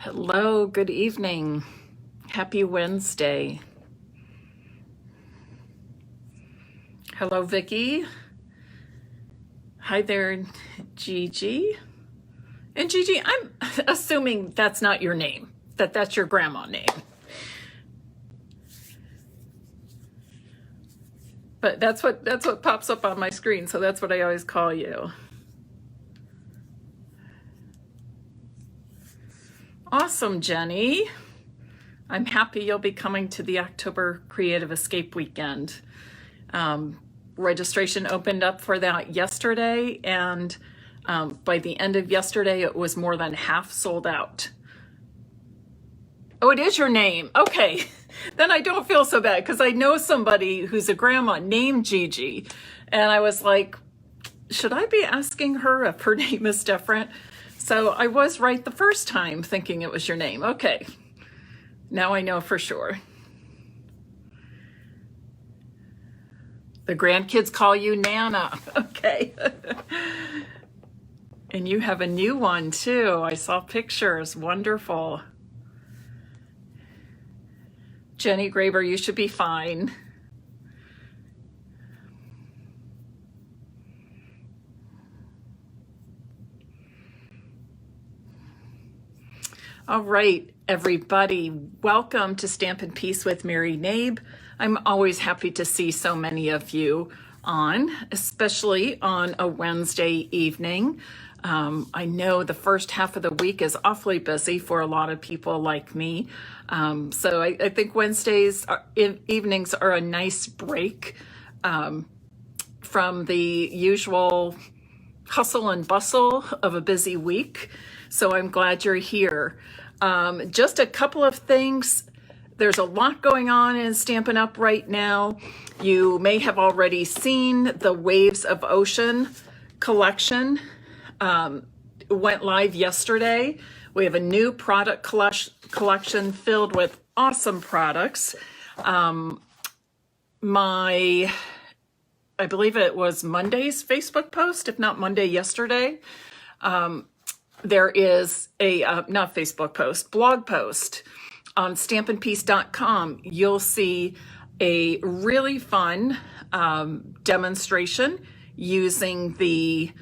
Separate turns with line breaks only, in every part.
Hello, good evening. Happy Wednesday. Hello, Vicky. Hi there, Gigi. And Gigi, I'm assuming that's not your name, that's your grandma name. But that's what pops up on my screen, so that's what I always call you. Awesome, Jenny. I'm happy you'll be coming to the October Creative Escape Weekend. Registration opened up for that yesterday, and by the end of yesterday, it was more than half sold out. Oh, it is your name. Okay, then I don't feel so bad because I know somebody who's a grandma named Gigi, and I was like, should I be asking her if her name is different? So I was right the first time thinking it was your name. Okay, now I know for sure. The grandkids call you Nana. Okay. And you have a new one too. I saw pictures. Wonderful. Jenny Graber, you should be fine. All right, everybody, welcome to Stampin' Peace with Mary Knabe. I'm always happy to see so many of you on, especially on a Wednesday evening. I know the first half of the week is awfully busy for a lot of people like me. So I think Wednesdays evenings are a nice break from the usual hustle and bustle of a busy week. So I'm glad you're here. Just a couple of things. There's a lot going on in Stampin' Up! Right now. You may have already seen the Waves of Ocean collection. Went live yesterday. We have a new product collection filled with awesome products. I believe it was Monday's Facebook post, if not Monday yesterday. There is a, not Facebook post, blog post on stampinpeace.com. You'll see a really fun demonstration using the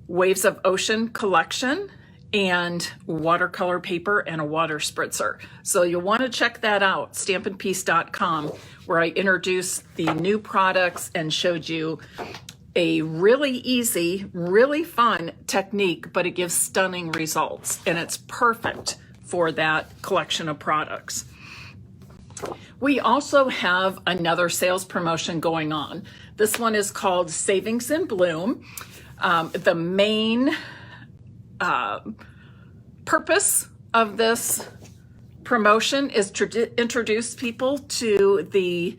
Waves of Ocean collection and watercolor paper and a water spritzer. So you'll want to check that out, stampinpeace.com, where I introduced the new products and showed you a really easy, really fun technique, but it gives stunning results, and it's perfect for that collection of products. We also have another sales promotion going on. This one is called Savings in Bloom. The main purpose of this promotion is to introduce people to the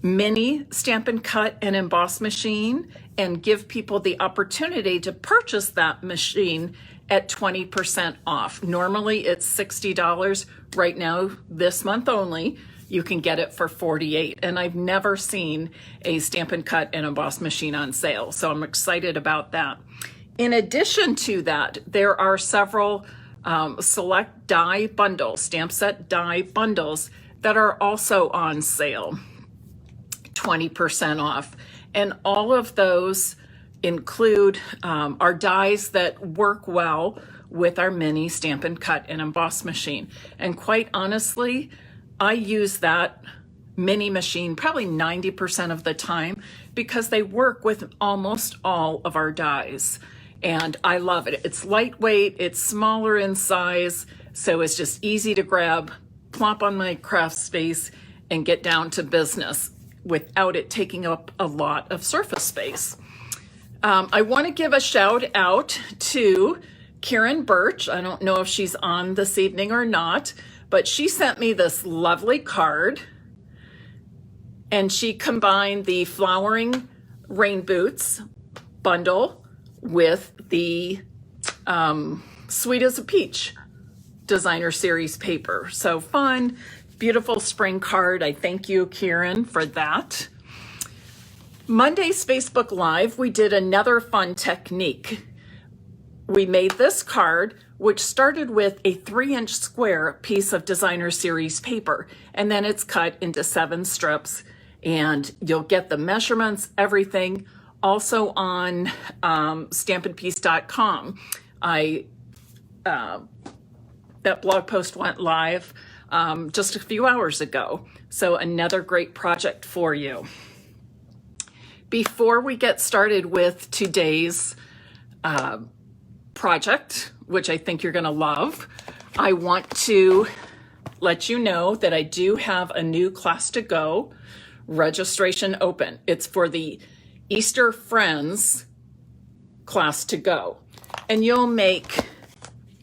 mini Stampin' Cut and Emboss machine and give people the opportunity to purchase that machine at 20% off. Normally it's $60. Right now, this month only, you can get it for $48. And I've never seen a Stampin' Cut and Emboss machine on sale, so I'm excited about that. In addition to that, there are several select die bundles, stamp set die bundles that are also on sale. 20% off. And all of those include our dies that work well with our mini Stampin' Cut and Emboss machine. And quite honestly, I use that mini machine probably 90% of the time because they work with almost all of our dies. And I love it. It's lightweight, it's smaller in size, so it's just easy to grab, plop on my craft space, and get down to business without it taking up a lot of surface space. I want to give a shout out to Karen Birch. I don't know if she's on this evening or not, but she sent me this lovely card, and she combined the Flowering Rain Boots bundle with the Sweet as a Peach designer series paper. So fun. Beautiful spring card. I thank you, Kieran, for that. Monday's Facebook Live, we did another fun technique. we made this card, which started with a 3-inch square piece of designer series paper, and then it's cut into 7 strips, and you'll get the measurements, everything. Also on stampinpiece.com, that blog post went live just a few hours ago. So another great project for you. Before we get started with today's project, which I think you're going to love, I want to let you know that I do have a new class to go, registration open. It's for the Easter Friends class to go. And you'll make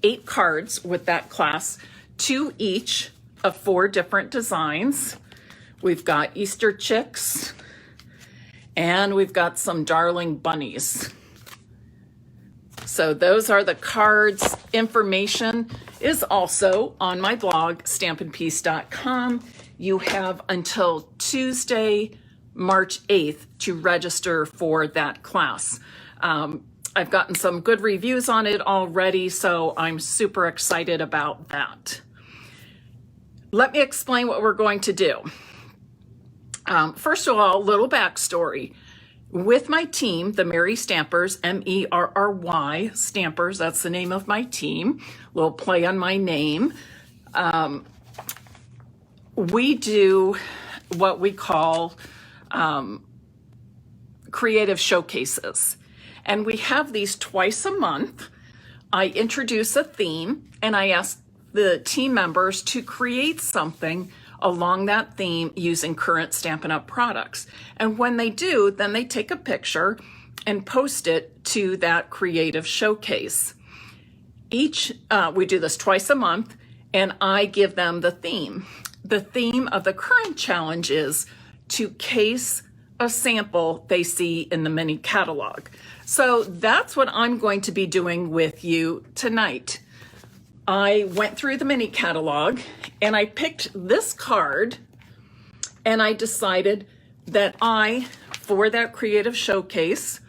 8 cards with that class, 2 each of 4 different designs. We've got Easter chicks, and we've got some darling bunnies. So those are the cards. Information is also on my blog, stampinpiece.com. You have until Tuesday, March 8th to register for that class. I've gotten some good reviews on it already, so I'm super excited about that. Let me explain what we're going to do. First of all, a little backstory. With my team, the Merry Stampers, M-E-R-R-Y Stampers, that's the name of my team, little play on my name. We do what we call creative showcases. And we have these twice a month. I introduce a theme and I ask the team members to create something along that theme using current Stampin' Up! Products. And when they do, then they take a picture and post it to that creative showcase. We do this twice a month, and I give them the theme. The theme of the current challenge is to case a sample they see in the mini catalog. So that's what I'm going to be doing with you tonight. I went through the mini catalog and I picked this card, and I decided that for that creative showcase,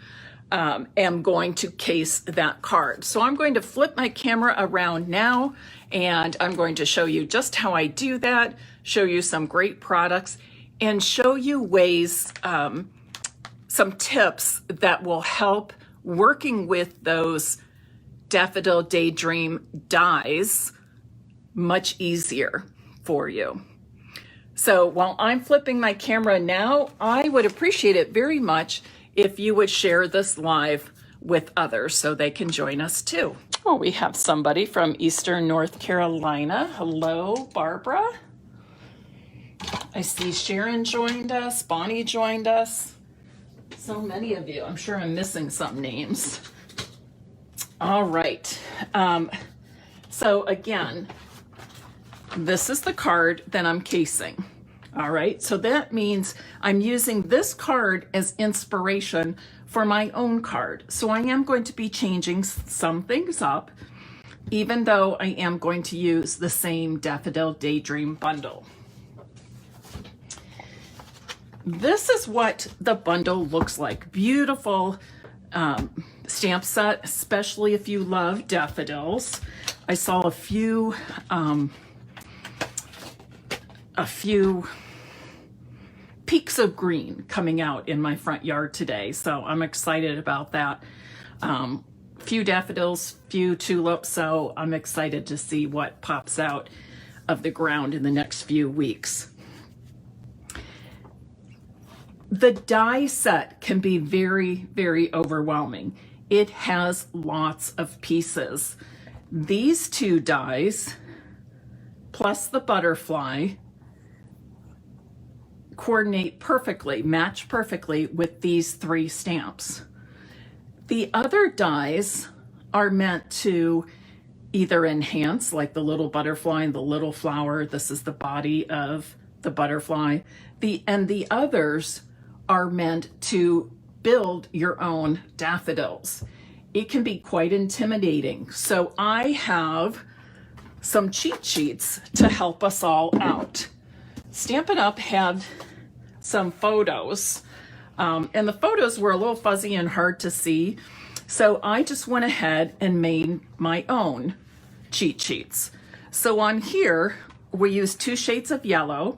am going to case that card. So I'm going to flip my camera around now, and I'm going to show you just how I do that, show you some great products, and show you ways, some tips that will help working with those Daffodil Daydream dies much easier for you. So while I'm flipping my camera now, I would appreciate it very much if you would share this live with others so they can join us too. Oh, we have somebody from Eastern North Carolina. Hello, Barbara. I see Sharon joined us, Bonnie joined us. So many of you. I'm sure I'm missing some names. All right. So again, this is the card that I'm casing. All right. So that means I'm using this card as inspiration for my own card. So I am going to be changing some things up, even though I am going to use the same Daffodil Daydream bundle. This is what the bundle looks like. Beautiful stamp set, especially if you love daffodils. I saw a few peaks of green coming out in my front yard today, so I'm excited about that. Few daffodils, few tulips, so I'm excited to see what pops out of the ground in the next few weeks. The die set can be very, very overwhelming. It has lots of pieces. These 2 dies, plus the butterfly, coordinate perfectly, match perfectly with these 3 stamps. The other dies are meant to either enhance, like the little butterfly and the little flower. This is the body of the butterfly. And the others are meant to build your own daffodils. It can be quite intimidating. So I have some cheat sheets to help us all out. Stampin' Up! Had some photos, and the photos were a little fuzzy and hard to see. So I just went ahead and made my own cheat sheets. So on here, we used 2 shades of yellow.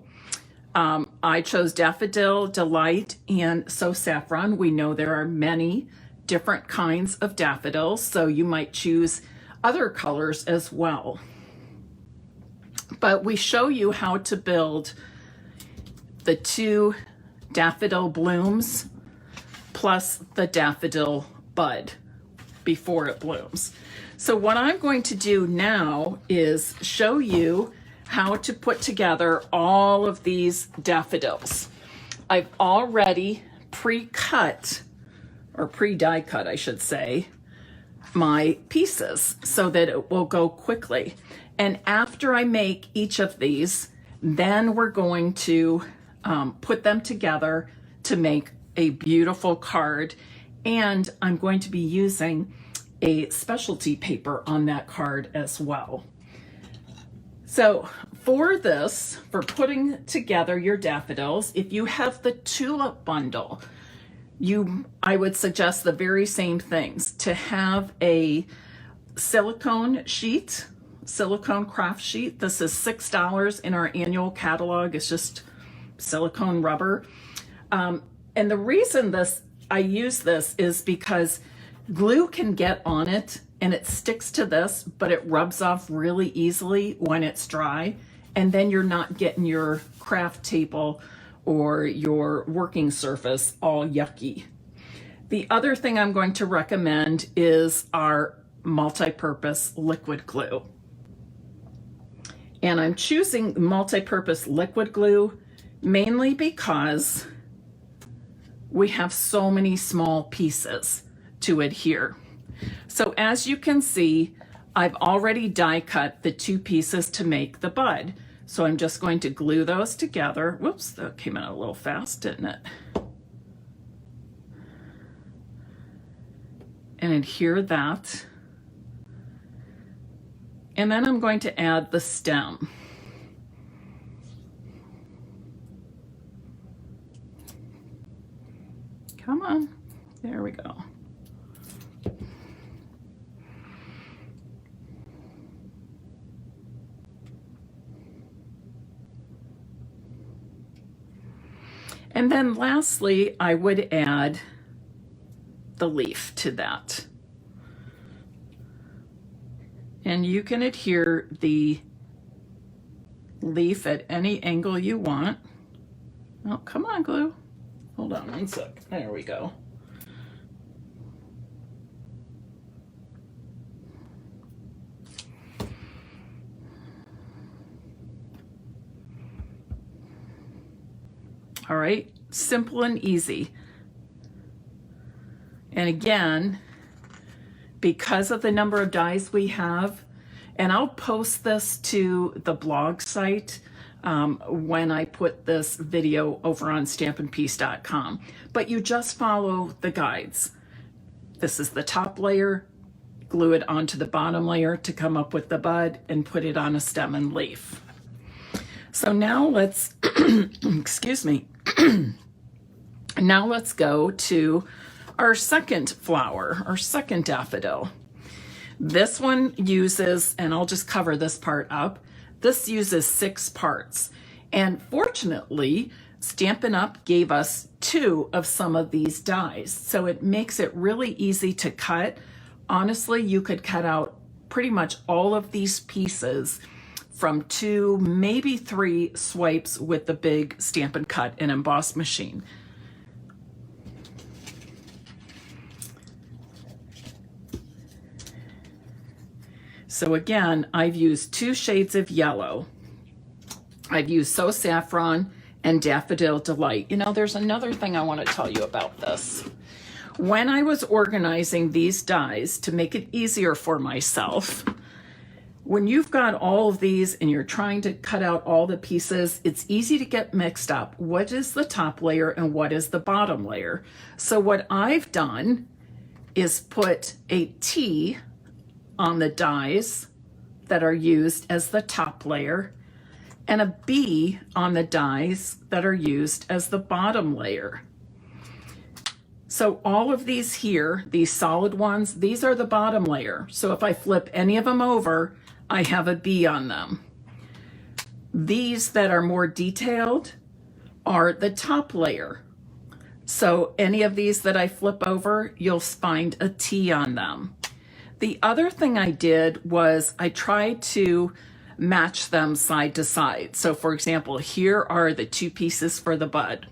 I chose Daffodil Delight and So Saffron. We know there are many different kinds of daffodils, so you might choose other colors as well. But we show you how to build the 2 daffodil blooms plus the daffodil bud before it blooms. So what I'm going to do now is show you how to put together all of these daffodils. I've already pre-cut, or pre-die cut, I should say, my pieces so that it will go quickly. And after I make each of these, then we're going to put them together to make a beautiful card. And I'm going to be using a specialty paper on that card as well. So for this, for putting together your daffodils, if you have the tulip bundle, I would suggest the very same things, to have a silicone sheet, silicone craft sheet. This is $6 in our annual catalog. It's just silicone rubber. And the reason I use this is because glue can get on it and it sticks to this, but it rubs off really easily when it's dry. And then you're not getting your craft table or your working surface all yucky. The other thing I'm going to recommend is our multi-purpose liquid glue. And I'm choosing multi-purpose liquid glue mainly because we have so many small pieces to adhere. So as you can see, I've already die cut the 2 pieces to make the bud. So I'm just going to glue those together. Whoops, that came out a little fast, didn't it? And adhere that. And then I'm going to add the stem. Come on, there we go. And then lastly, I would add the leaf to that. And you can adhere the leaf at any angle you want. Oh, come on, glue. Hold on one sec. There we go. All right, simple and easy. And again, because of the number of dies we have, and I'll post this to the blog site when I put this video over on stampinpiece.com, but you just follow the guides. This is the top layer, glue it onto the bottom layer to come up with the bud and put it on a stem and leaf. So now let's, excuse me, now let's go to our second flower, our second daffodil. This one uses, and I'll just cover this part up, this uses 6 parts. And fortunately, Stampin' Up! Gave us 2 of some of these dies. So it makes it really easy to cut. Honestly, you could cut out pretty much all of these pieces from 2, maybe 3 swipes with the big Stampin' Cut and Emboss machine. So again, I've used 2 shades of yellow. I've used So Saffron and Daffodil Delight. You know, there's another thing I want to tell you about this. When I was organizing these dies to make it easier for myself, when you've got all of these and you're trying to cut out all the pieces, it's easy to get mixed up. What is the top layer and what is the bottom layer? So what I've done is put a T on the dies that are used as the top layer and a B on the dies that are used as the bottom layer. So all of these here, these solid ones, these are the bottom layer. So if I flip any of them over, I have a B on them. These that are more detailed are the top layer. So any of these that I flip over, you'll find a T on them. The other thing I did was I tried to match them side to side. So for example, here are the 2 pieces for the bud.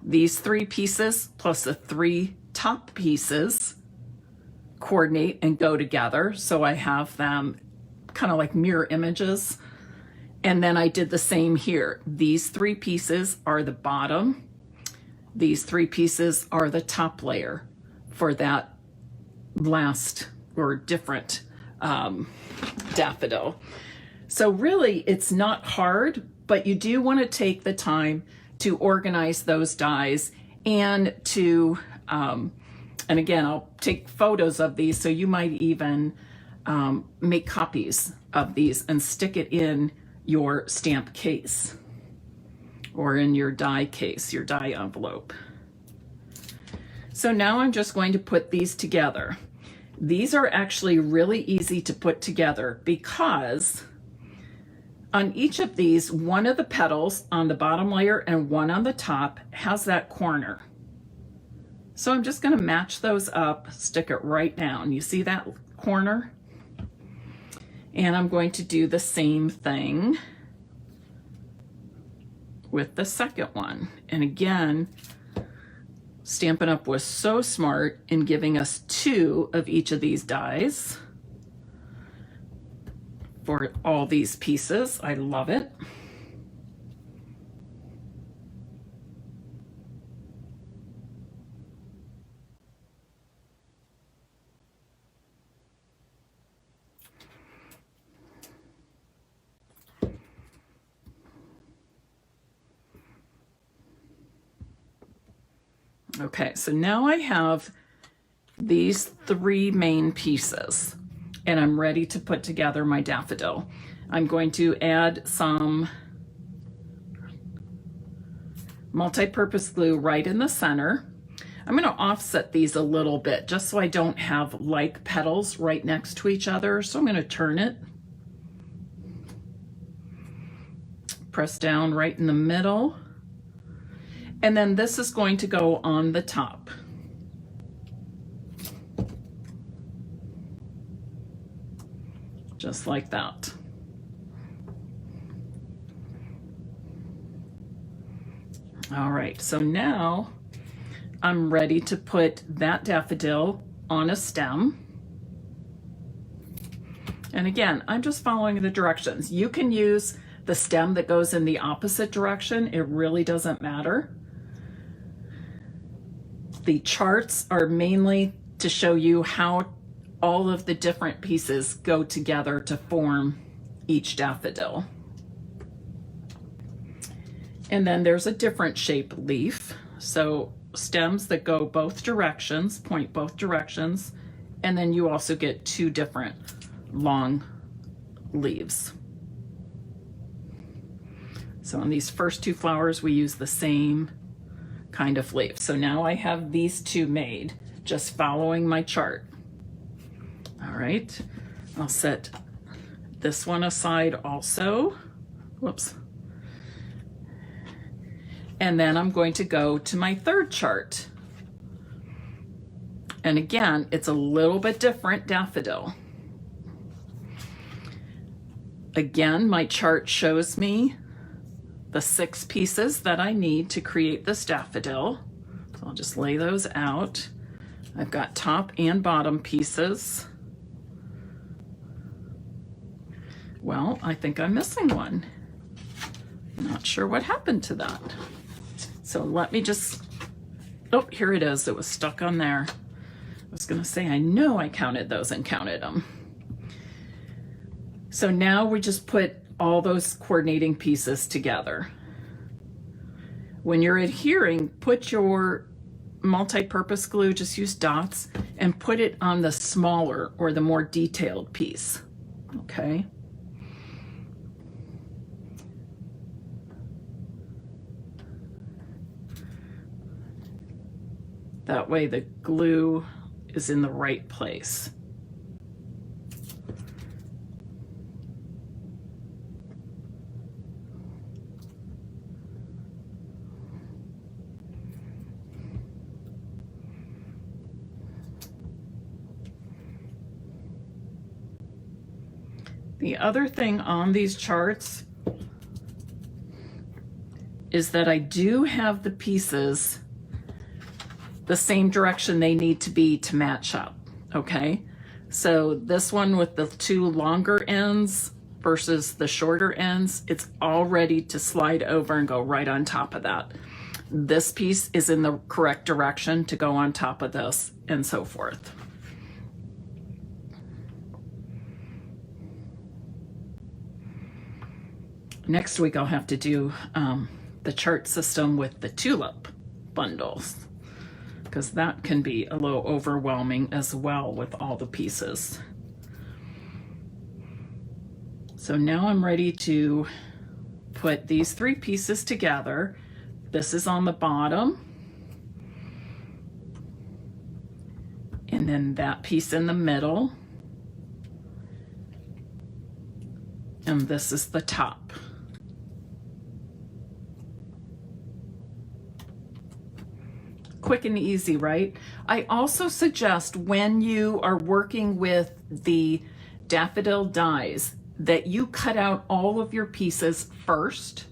These 3 pieces plus the 3 top pieces coordinate and go together. So I have them kind of like mirror images. And then I did the same here. These 3 pieces are the bottom. These 3 pieces are the top layer for that last or different daffodil. So really it's not hard, but you do want to take the time to organize those dies and to, and again, I'll take photos of these, so you might even make copies of these and stick it in your stamp case or in your die case, your die envelope. So now I'm just going to put these together. These are actually really easy to put together because on each of these, one of the petals on the bottom layer and one on the top has that corner. So I'm just going to match those up, stick it right down. You see that corner? And I'm going to do the same thing with the second one. And again, Stampin' Up! Was so smart in giving us 2 of each of these dies for all these pieces. I love it. Okay, so now I have these 3 main pieces and I'm ready to put together my daffodil. I'm going to add some multi-purpose glue right in the center. I'm going to offset these a little bit just so I don't have like petals right next to each other. So I'm going to turn it, press down right in the middle. And then this is going to go on the top. Just like that. All right, so now I'm ready to put that daffodil on a stem. And again, I'm just following the directions. You can use the stem that goes in the opposite direction. It really doesn't matter. The charts are mainly to show you how all of the different pieces go together to form each daffodil. And then there's a different shape leaf. So stems that go both directions, point both directions, and then you also get 2 different long leaves. So on these first 2 flowers, we use the same kind of leaf. So now I have these 2 made, just following my chart. All right, I'll set this one aside also. Whoops. And then I'm going to go to my 3rd chart. And again, it's a little bit different daffodil. Again, my chart shows me the 6 pieces that I need to create this daffodil. So I'll just lay those out. I've got top and bottom pieces. Well, I think I'm missing one. Not sure what happened to that. So let me just, oh, here it is. It was stuck on there. I was gonna say, I know I counted those and counted them. So now we just put all those coordinating pieces together. When you're adhering, put your multi-purpose glue, just use dots, and put it on the smaller or the more detailed piece, okay? That way the glue is in the right place. The other thing on these charts is that I do have the pieces the same direction they need to be to match up, okay? So this one with the two longer ends versus the shorter ends, it's all ready to slide over and go right on top of that. This piece is in the correct direction to go on top of this, and so forth. Next week I'll have to do the chart system with the tulip bundles, because that can be a little overwhelming as well with all the pieces. So now I'm ready to put these three pieces together. This is on the bottom, and then that piece in the middle, and this is the top. Quick and easy, right? I also suggest when you are working with the daffodil dies that you cut out all of your pieces first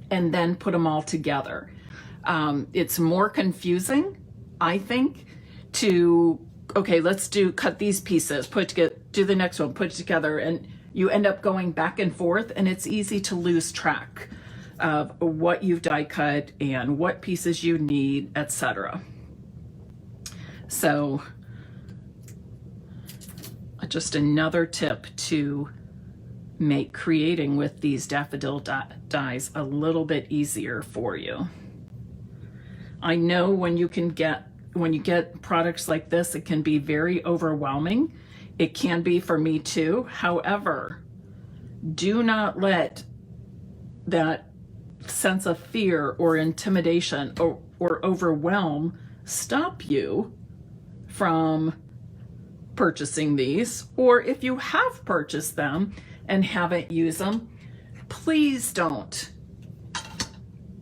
and then put them all together. It's more confusing, I think, to, okay, let's cut these pieces, do the next one, put it together, and you end up going back and forth, and it's easy to lose track of what you've die cut and what pieces you need, etc. So just another tip to make creating with these daffodil dies a little bit easier for you. I know when you get products like this, it can be very overwhelming. It can be for me too. However, do not let that sense of fear or intimidation or overwhelm stop you from purchasing these. Or if you have purchased them and haven't used them, please don't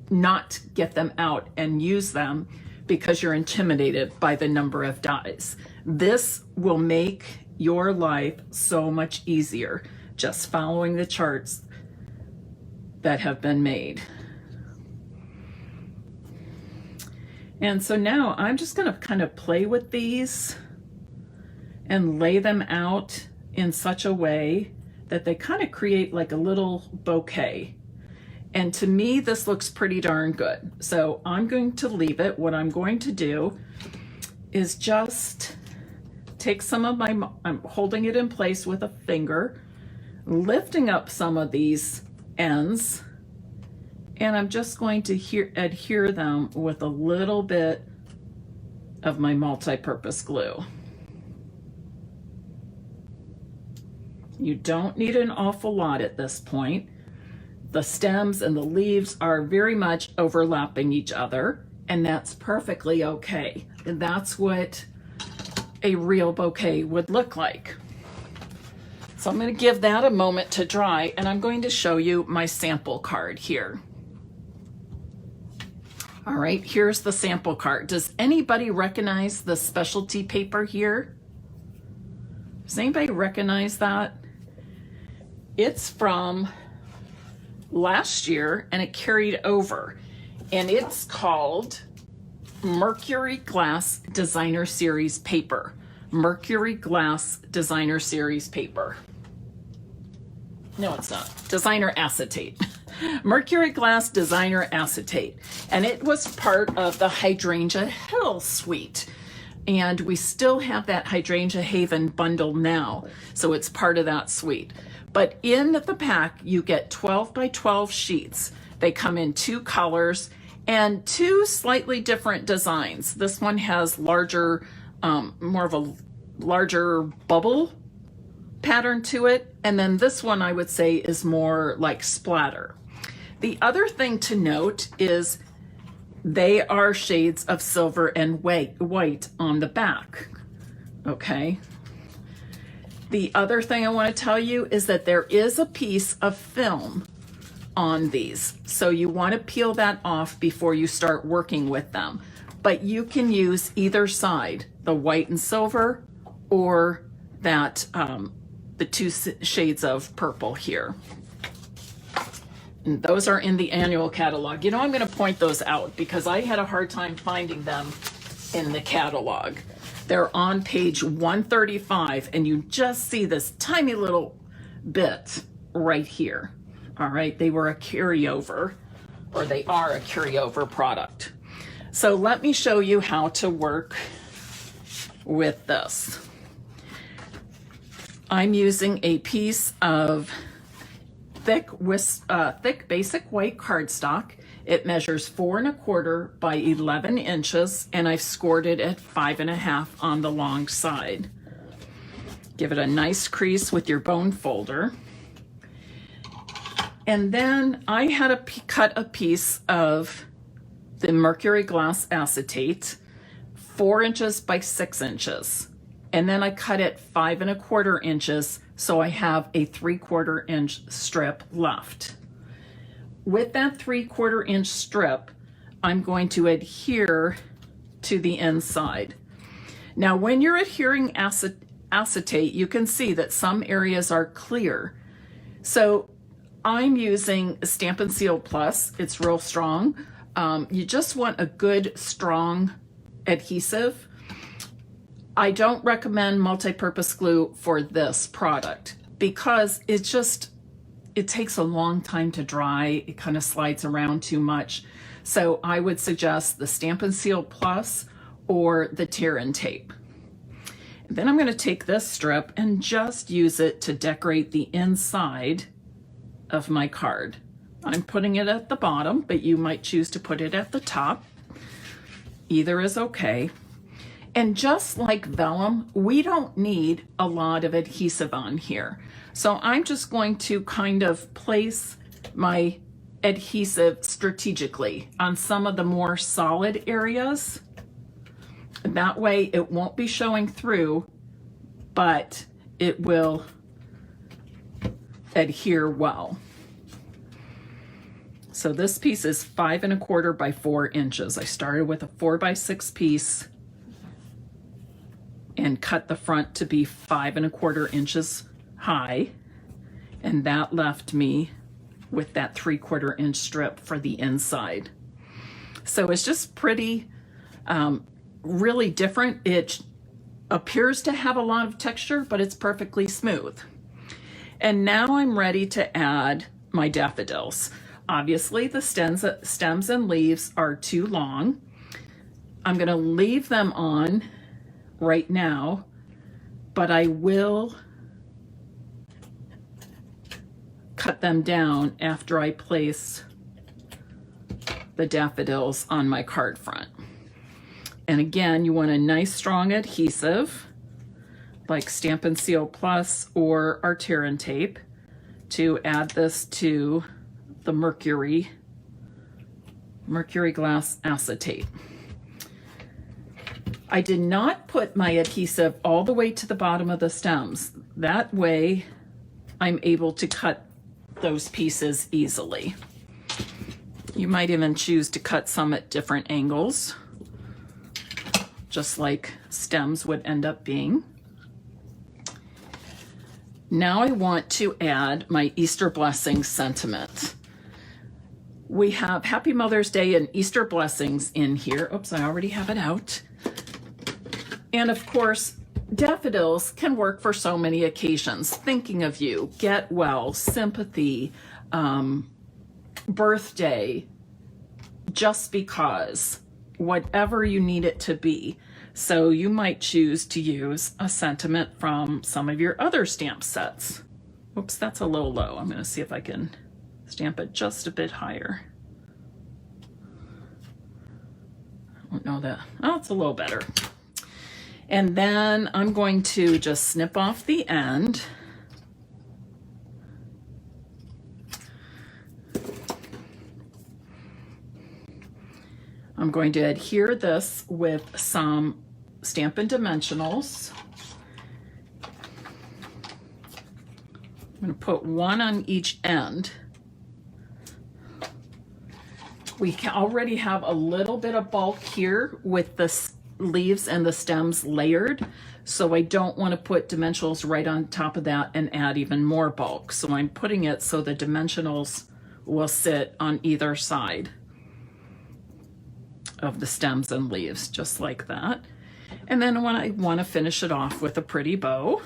not get them out and use them because you're intimidated by the number of dies. This will make your life so much easier just following the charts that have been made. And so now I'm just going to kind of play with these and lay them out in such a way that they kind of create like a little bouquet. And to me, this looks pretty darn good. So I'm going to leave it. What I'm going to do is just take some of I'm holding it in place with a finger, lifting up some of these ends, and I'm just going to adhere them with a little bit of my multi-purpose glue. You don't need an awful lot at this point. The stems and the leaves are very much overlapping each other, and that's perfectly okay. And that's what a real bouquet would look like. So I'm going to give that a moment to dry, and I'm going to show you my sample card here. All right, here's the sample card. Does anybody recognize the specialty paper here? Does anybody recognize that? It's from last year, and it carried over, and it's called Mercury Glass Designer Series paper. Mercury Glass Designer Series paper. No, it's not. Designer Acetate. Mercury Glass Designer Acetate. And it was part of the Hydrangea Hill suite. And we still have that Hydrangea Haven bundle now. So it's part of that suite. But in the pack, you get 12 by 12 sheets. They come in 2 colors and 2 slightly different designs. This one has larger, more of a larger bubble pattern to it. And then this one I would say is more like splatter. The other thing to note is They are shades of silver and white on the back, okay? The other thing I want to tell you is that there is a piece of film on these. So you want to peel that off before you start working with them. But you can use either side, the white and silver or that the two shades of purple here. And those are in the annual catalog. You know, I'm going to point those out because I had a hard time finding them in the catalog. They're on page 135, and you just see this tiny little bit right here. All right, they were a carryover, or they are a carryover product. So let me show you how to work with this. I'm using a piece of thick basic white cardstock. It measures 4 1/4 by 11 inches, and I've scored it at 5 1/2 on the long side. Give it a nice crease with your bone folder. And then I had to cut a piece of the Mercury glass acetate, 4 inches by 6 inches. And then I cut it 5 1/4 inches, so I have a 3/4 inch strip left. With that 3/4 inch strip, I'm going to adhere to the inside. Now, when you're adhering acetate, you can see that some areas are clear. So I'm using Stampin' Seal Plus. It's real strong. You just want a good, strong adhesive. I don't recommend multi-purpose glue for this product because it takes a long time to dry. It kind of slides around too much. So I would suggest the Stampin' Seal Plus or the tear and tape. Then I'm going to take this strip and just use it to decorate the inside of my card. I'm putting it at the bottom, but you might choose to put it at the top. Either is okay. And just like vellum, we don't need a lot of adhesive on here. So I'm just going to kind of place my adhesive strategically on some of the more solid areas. That way it won't be showing through, but it will adhere well. So this piece is 5 1/4 by 4 inches. I started with a 4 by 6 piece and cut the front to be 5 1/4 inches high. And that left me with that 3/4 inch strip for the inside. So it's just pretty, really different. It appears to have a lot of texture, but it's perfectly smooth. And now I'm ready to add my daffodils. Obviously the stems and leaves are too long. I'm going to leave them on right now, but I will cut them down after I place the daffodils on my card front. And again, you want a nice strong adhesive like Stampin' Seal Plus or our tear and tape to add this to the Mercury glass acetate. I did not put my adhesive all the way to the bottom of the stems. That way I'm able to cut those pieces easily. You might even choose to cut some at different angles, just like stems would end up being. Now I want to add my Easter blessing sentiment. We have Happy Mother's Day and Easter blessings in here. Oops, I already have it out. And of course, daffodils can work for so many occasions. Thinking of you, get well, sympathy, birthday, just because, whatever you need it to be. So you might choose to use a sentiment from some of your other stamp sets. Oops, that's a little low. I'm going to see if I can stamp it just a bit higher. I don't know that. Oh, it's a little better. And then I'm going to just snip off the end. I'm going to adhere this with some Stampin' Dimensionals. I'm going to put one on each end. We already have a little bit of bulk here with the leaves and the stems layered, so I don't want to put dimensionals right on top of that and add even more bulk. So I'm putting it so the dimensionals will sit on either side of the stems and leaves, just like that. And then when I want to finish it off with a pretty bow,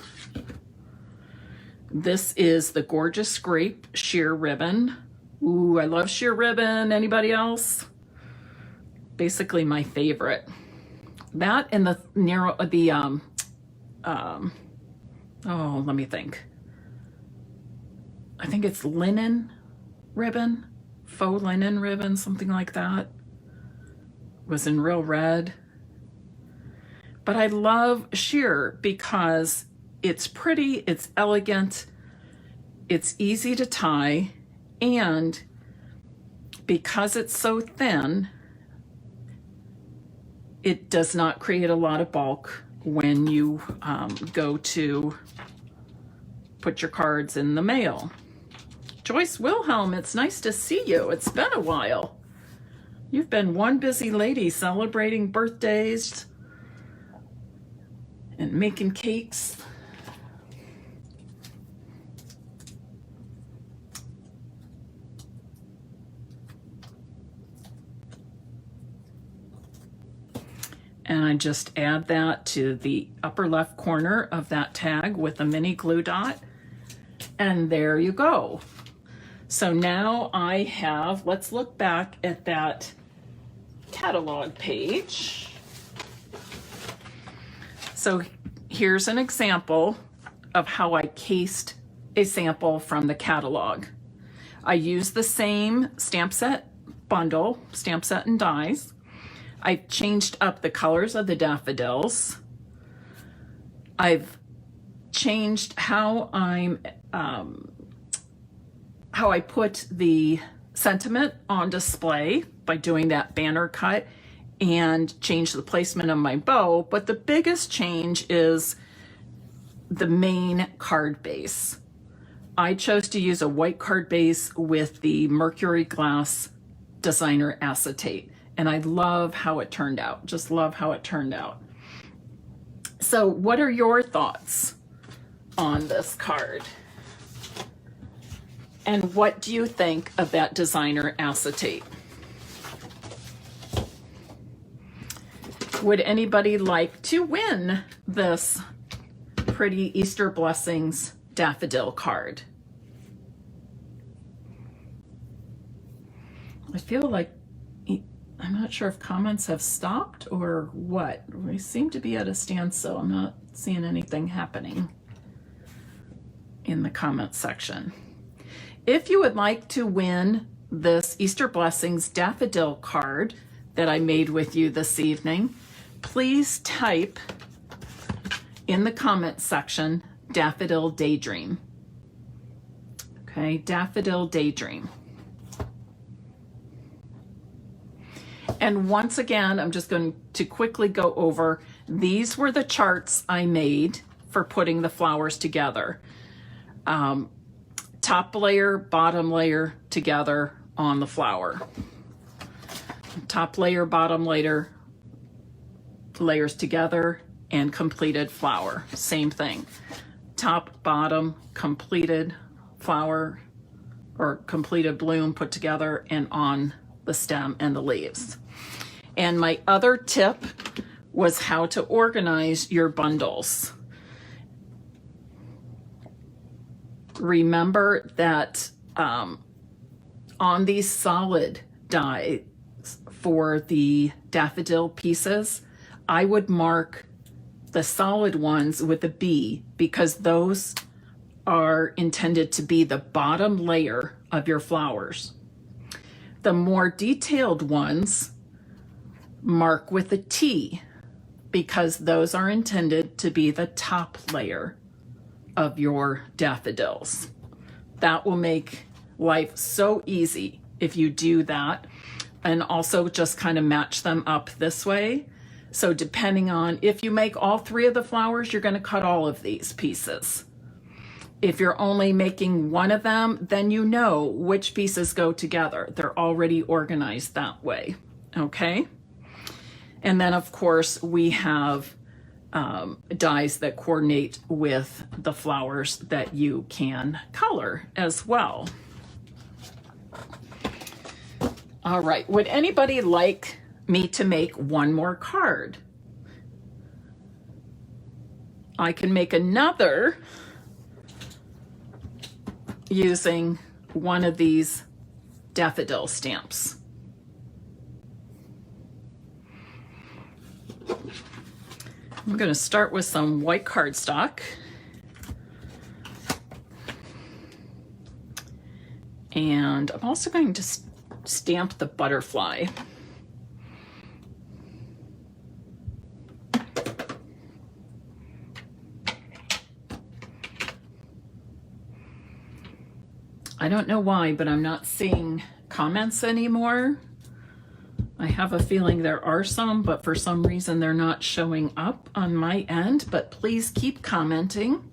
this is the gorgeous Grape sheer ribbon. Ooh, I love sheer ribbon. Anybody else? Basically my favorite. That and the narrow, oh, let me think. I think it's linen ribbon, faux linen ribbon, something like that. Was in real red. But I love sheer because it's pretty, it's elegant, it's easy to tie, and because it's so thin, it does not create a lot of bulk when you go to put your cards in the mail. Joyce Wilhelm, it's nice to see you. It's been a while. You've been one busy lady celebrating birthdays and making cakes. And I just add that to the upper left corner of that tag with a mini glue dot. And there you go. So now I have, let's look back at that catalog page. So here's an example of how I cased a sample from the catalog. I used the same stamp set bundle, stamp set and dies. I changed up the colors of the daffodils. I've changed how I put the sentiment on display by doing that banner cut, and changed the placement of my bow. But the biggest change is the main card base. I chose to use a white card base with the Mercury glass designer acetate. And I love how it turned out. Just love how it turned out. So what are your thoughts on this card? And what do you think of that designer acetate? Would anybody like to win this pretty Easter Blessings daffodil card? I feel like I'm not sure if comments have stopped or what. We seem to be at a standstill. I'm not seeing anything happening in the comment section. If you would like to win this Easter Blessings daffodil card that I made with you this evening, please type in the comment section, Daffodil Daydream. Okay, Daffodil Daydream. And once again, I'm just going to quickly go over, these were the charts I made for putting the flowers together. Top layer, bottom layer together on the flower. Top layer, bottom layer, layers together, and completed flower. Same thing. Top, bottom, completed flower or completed bloom put together and on the stem and the leaves. And my other tip was how to organize your bundles. Remember that on these solid dies for the daffodil pieces, I would mark the solid ones with a B because those are intended to be the bottom layer of your flowers. The more detailed ones mark with a T because those are intended to be the top layer of your daffodils. That will make life so easy if you do that. and also just kind of match them up this way. So depending on if you make all 3 of the flowers, you're going to cut all of these pieces. If you're only making one of them, then you know which pieces go together. They're already organized that way, okay? And then of course we have dies that coordinate with the flowers that you can color as well. All right, would anybody like me to make one more card? I can make another using one of these daffodil stamps. I'm going to start with some white cardstock. And I'm also going to stamp the butterfly. I don't know why, but I'm not seeing comments anymore. I have a feeling there are some, but for some reason they're not showing up on my end. But please keep commenting.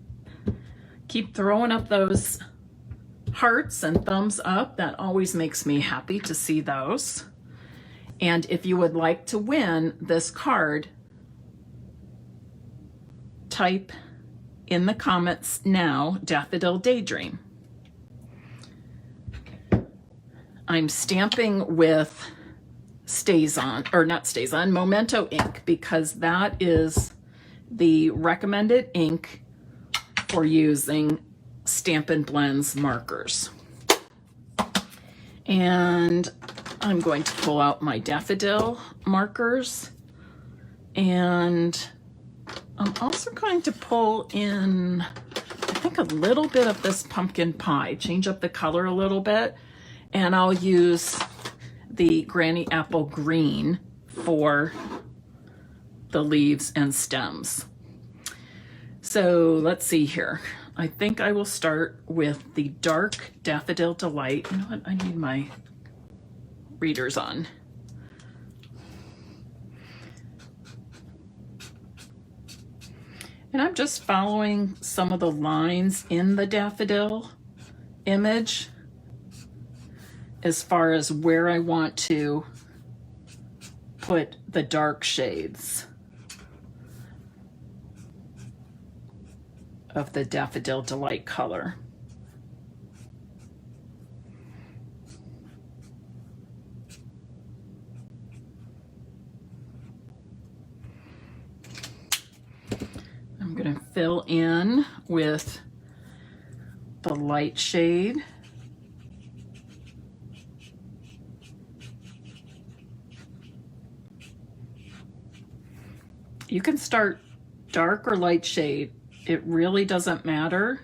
Keep throwing up those hearts and thumbs up. That always makes me happy to see those. And if you would like to win this card, type in the comments now, Daffodil Daydream. I'm stamping with Memento ink, because that is the recommended ink for using Stampin' Blends markers. And I'm going to pull out my daffodil markers, and I'm also going to pull in, I think, a little bit of this pumpkin pie, change up the color a little bit, and I'll use the Granny Apple Green for the leaves and stems. So let's see here. I think I will start with the dark Daffodil Delight. You know what? I need my readers on. And I'm just following some of the lines in the daffodil image as far as where I want to put the dark shades of the Daffodil Delight color. I'm going to fill in with the light shade. You can start dark or light shade. It really doesn't matter.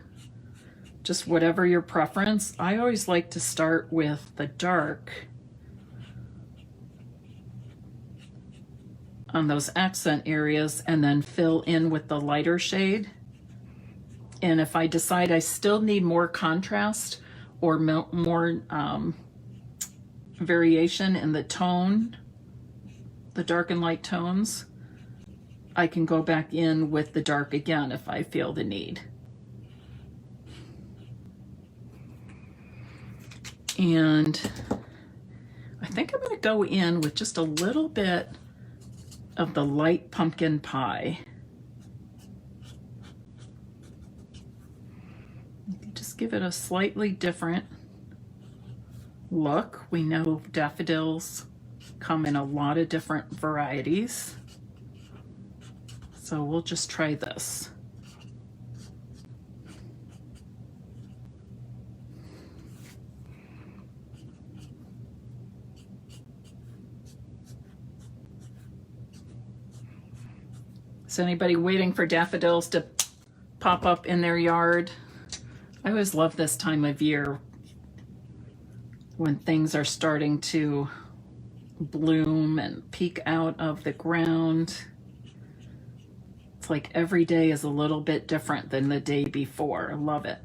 Just whatever your preference. I always like to start with the dark on those accent areas and then fill in with the lighter shade. And if I decide I still need more contrast or more variation in the tone, the dark and light tones, I can go back in with the dark again if I feel the need. And I think I'm going to go in with just a little bit of the light pumpkin pie. Just give it a slightly different look. We know daffodils come in a lot of different varieties. So we'll just try this. Is anybody waiting for daffodils to pop up in their yard? I always love this time of year when things are starting to bloom and peek out of the ground. It's like every day is a little bit different than the day before. I love it.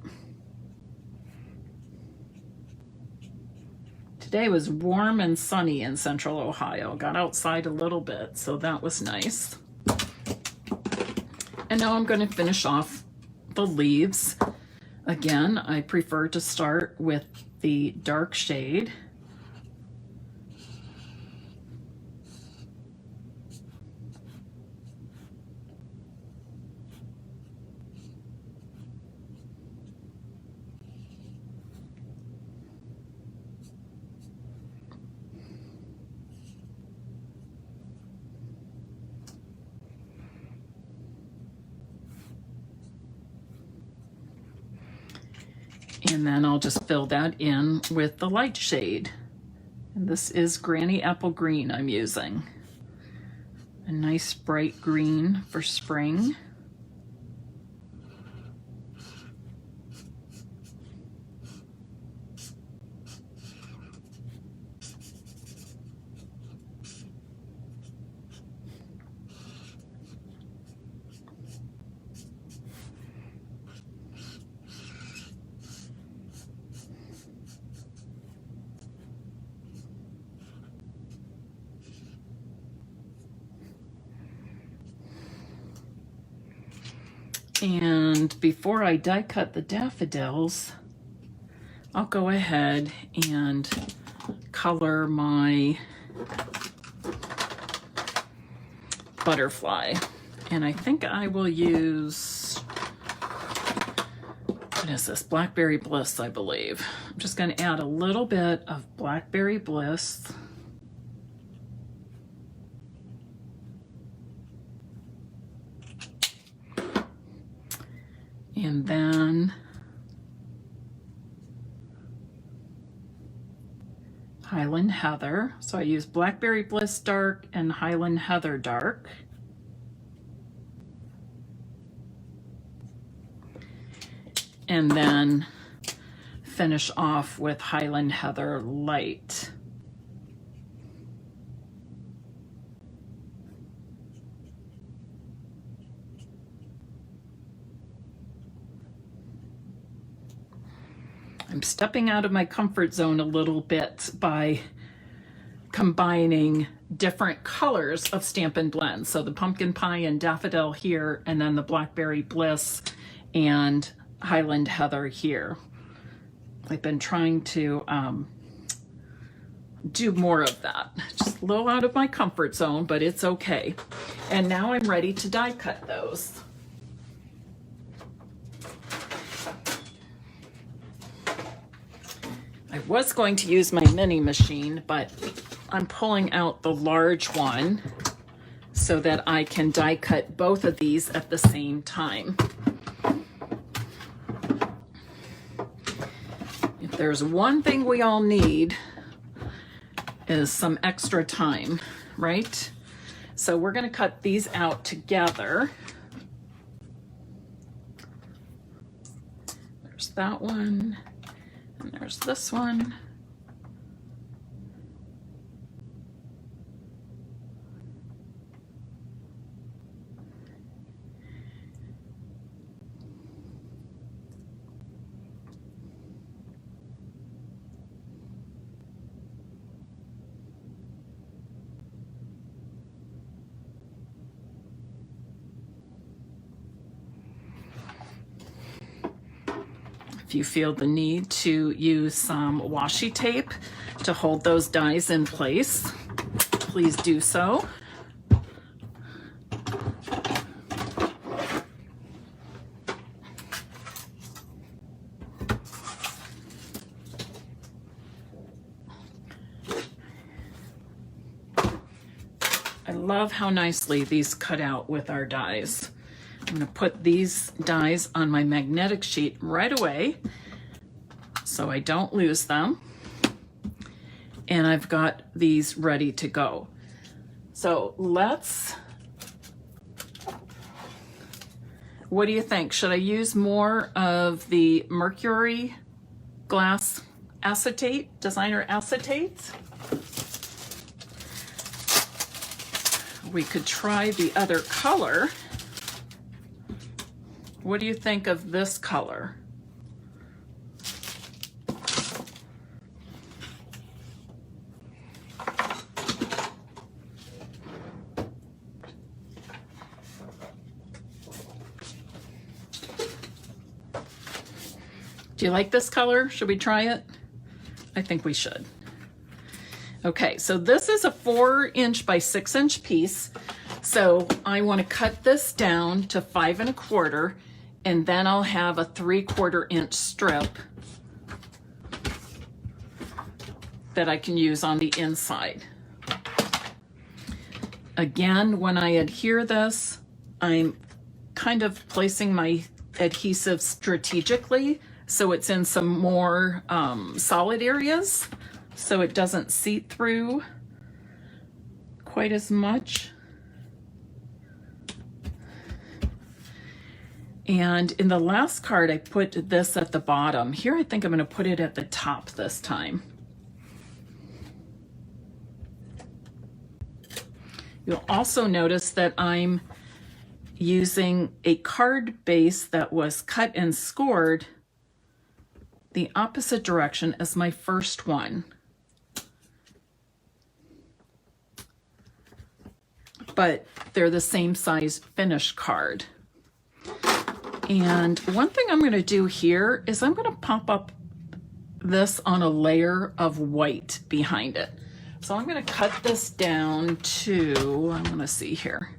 Today was warm and sunny in central Ohio. Got outside a little bit, so that was nice. And now I'm going to finish off the leaves. Again, I prefer to start with the dark shade. And then I'll just fill that in with the light shade. And this is Granny Apple Green I'm using. A nice bright green for spring. And before I die cut the daffodils, I'll go ahead and color my butterfly. And I think I will use, what is this? Blackberry Bliss, I believe. I'm just going to add a little bit of Blackberry Bliss. And then Highland Heather. So I use Blackberry Bliss Dark and Highland Heather Dark. And then finish off with Highland Heather Light. I'm stepping out of my comfort zone a little bit by combining different colors of Stampin' blends. So the Pumpkin Pie and Daffodil here, and then the Blackberry Bliss and Highland Heather here. I've been trying to do more of that. Just a little out of my comfort zone, but it's okay. And now I'm ready to die cut those. I was going to use my mini machine, but I'm pulling out the large one so that I can die cut both of these at the same time. If there's one thing we all need is some extra time, right? So we're going to cut these out together. There's that one. And there's this one. If you feel the need to use some washi tape to hold those dies in place, please do so. I love how nicely these cut out with our dies. I'm going to put these dies on my magnetic sheet right away so I don't lose them. And I've got these ready to go. So what do you think? Should I use more of the Mercury glass acetate, designer acetate? We could try the other color. What do you think of this color? Do you like this color? Should we try it? I think we should. Okay, so this is a 4" by 6" piece. So I want to cut this down to 5 1/4, and then I'll have a 3/4 inch strip that I can use on the inside. Again, when I adhere this, I'm kind of placing my adhesive strategically so it's in some more solid areas so it doesn't seep through quite as much. And in the last card, I put this at the bottom. Here, I think I'm going to put it at the top this time. You'll also notice that I'm using a card base that was cut and scored the opposite direction as my first one. But they're the same size finished card. And one thing I'm going to do here is I'm going to pop up this on a layer of white behind it. So I'm going to cut this down to, I'm going to see here.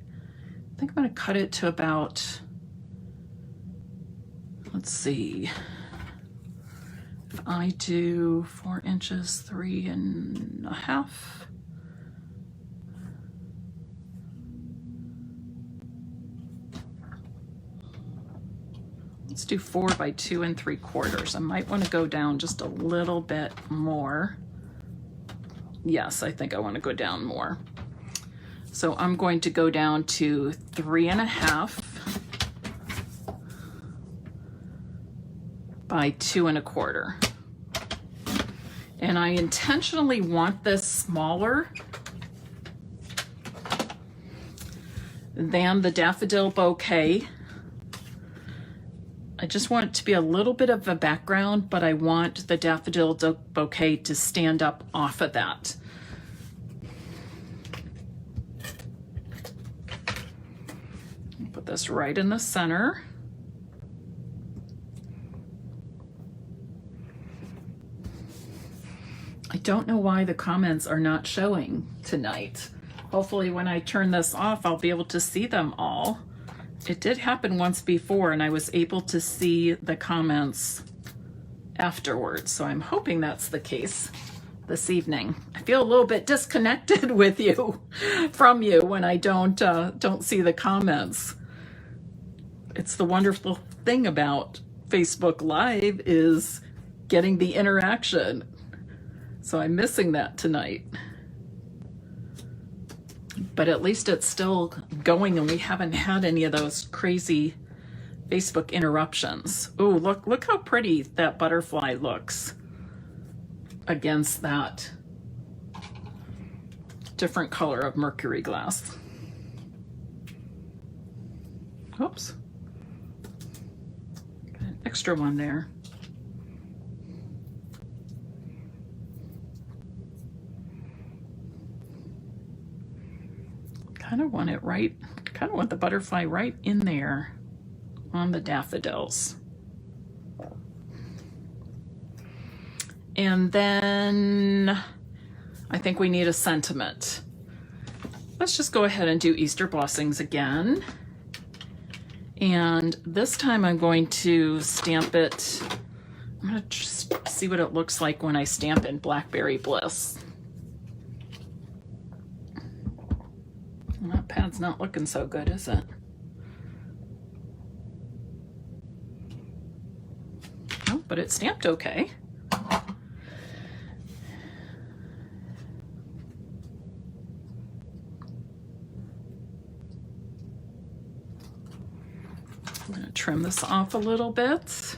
I think I'm going to cut it to about, let's see, if I do 4 inches, 3 1/2. Let's do 4 by 2 3/4. I might want to go down just a little bit more. Yes, I think I want to go down more. So I'm going to go down to 3 1/2 by 2 1/4. And I intentionally want this smaller than the Daffodil Bouquet. I just want it to be a little bit of a background, but I want the Daffodil Bouquet to stand up off of that. Put this right in the center. I don't know why the comments are not showing tonight. Hopefully when I turn this off, I'll be able to see them all. It did happen once before and I was able to see the comments afterwards. So I'm hoping that's the case this evening. I feel a little bit disconnected with you, from you, when I don't see the comments. It's the wonderful thing about Facebook Live is getting the interaction. So I'm missing that tonight. But at least it's still going and we haven't had any of those crazy Facebook interruptions. Oh, look how pretty that butterfly looks against that different color of Mercury glass. Oops. Got an extra one there. Kind of want it right, kind of want the butterfly right in there on the daffodils. And then I think we need a sentiment. Let's just go ahead and do Easter Blessings again. And this time I'm going to stamp it. I'm going to just see what it looks like when I stamp in Blackberry Bliss. That pad's not looking so good, is it? Oh, but it's stamped okay. I'm going to trim this off a little bit.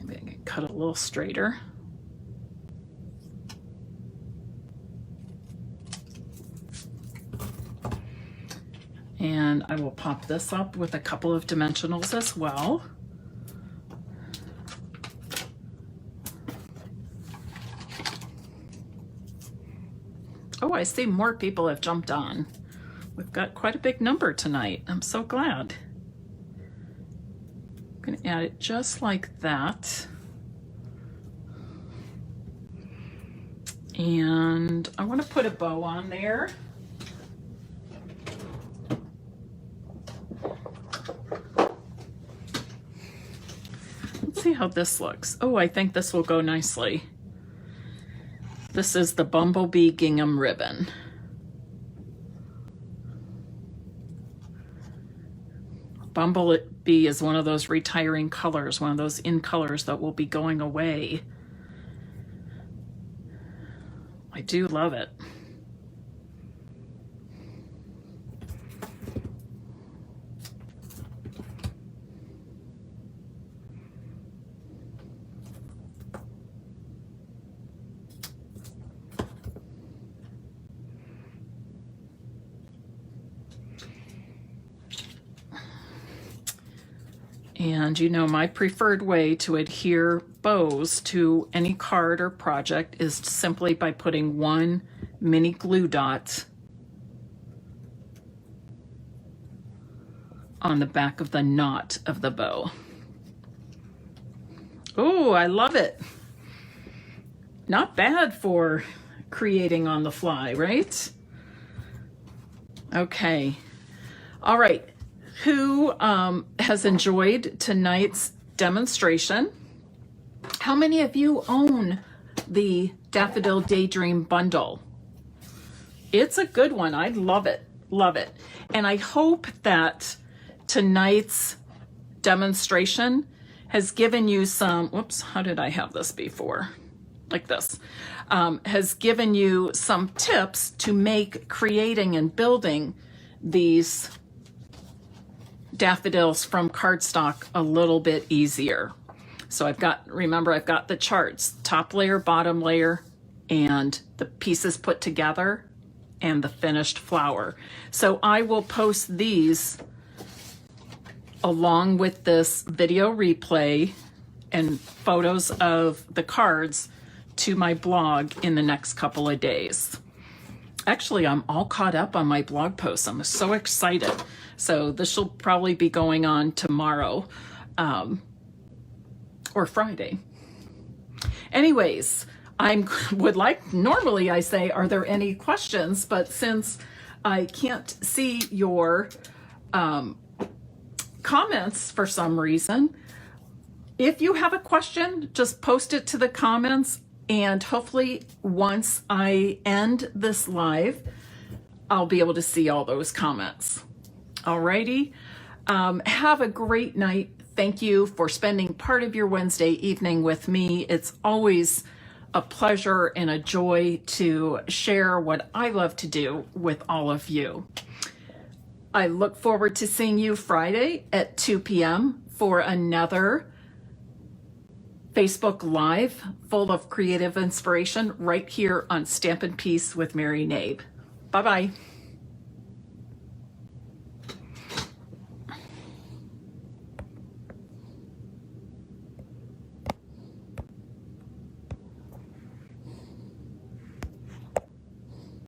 Maybe I can cut it a little straighter. And I will pop this up with a couple of dimensionals as well. Oh, I see more people have jumped on. We've got quite a big number tonight. I'm so glad. I'm going to add it just like that. And I want to put a bow on there. Let's see how this looks. Oh, I think this will go nicely. This is the Bumblebee Gingham ribbon. Bumblebee is one of those retiring colors, one of those in colors that will be going away. I do love it. And you know, my preferred way to adhere bows to any card or project is simply by putting one mini glue dot on the back of the knot of the bow. Oh, I love it. Not bad for creating on the fly, right? Okay. All right. Who has enjoyed tonight's demonstration? How many of you own the Daffodil Daydream bundle? It's a good one. I love it. Love it. And I hope that tonight's demonstration has given you some, whoops, how did I have this before? Like this. Has given you some tips to make creating and building these daffodils from cardstock a little bit easier. So I've got, remember, I've got the charts, top layer, bottom layer, and the pieces put together and the finished flower. So I will post these along with this video replay and photos of the cards to my blog in the next couple of days. Actually, I'm all caught up on my blog posts. I'm so excited. So this will probably be going on tomorrow or Friday. Anyways, normally I say, are there any questions? But since I can't see your comments for some reason, if you have a question, just post it to the comments. And hopefully once I end this live, I'll be able to see all those comments. Alrighty. Have a great night. Thank you for spending part of your Wednesday evening with me. It's always a pleasure and a joy to share what I love to do with all of you. I look forward to seeing you Friday at 2 p.m. for another Facebook Live full of creative inspiration right here on Stampin' Peace with Mary Knabe. Bye-bye.